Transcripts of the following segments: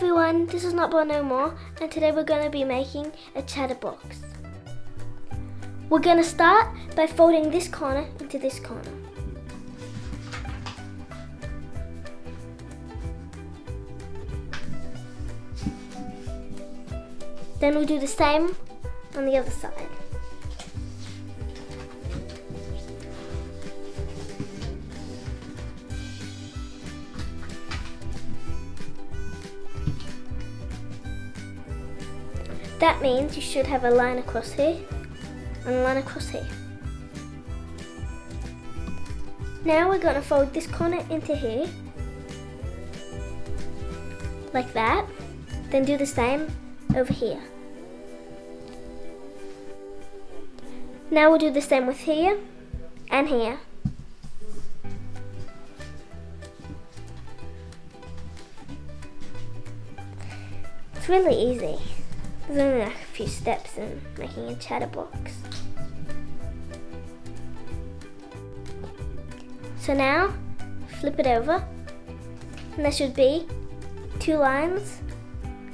everyone, this is Not But No More, and today we're going to be making a chatterbox. We're going to start by folding this corner into this corner. Then we'll do the same on the other side. That means you should have a line across here and a line across here. Now we're going to fold this corner into here, like that. Then do the same over here. Now we'll do the same with here and here. It's really easy. There's only like a few steps in making a chatterbox. So now, flip it over, and there should be 2 lines,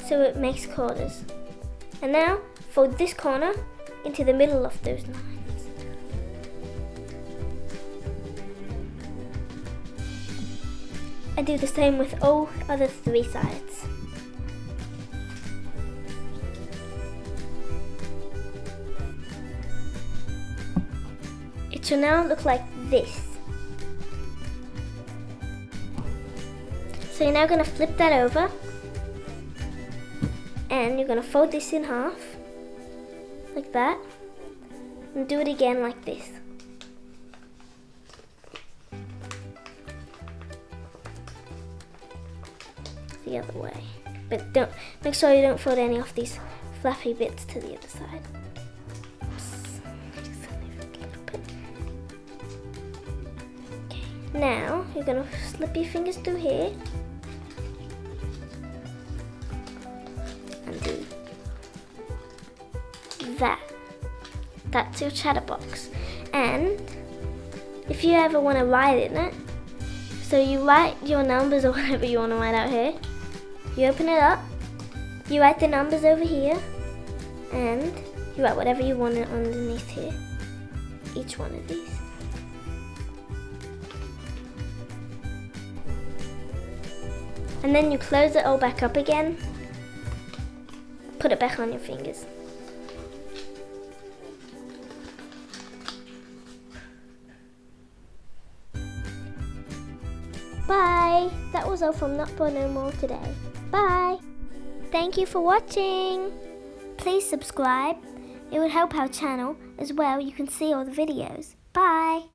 so it makes quarters. And now, fold this corner into the middle of those lines. And do the same with all other 3 sides. It should now look like this. So you're now going to flip that over, and you're going to fold this in half, like that, and do it again like this. The other way. But don't make sure you don't fold any of these fluffy bits to the other side. Now, you're going to slip your fingers through here and do that. That's your chatterbox. And if you ever want to write in it, so you write your numbers or whatever you want to write out here, you open it up, you write the numbers over here, and you write whatever you want underneath here, each one of these. And then you close it all back up again, put it back on your fingers. Bye! That was all from Not But No More today. Bye! Thank you for watching! Please subscribe. It would help our channel as well. You can see all the videos. Bye!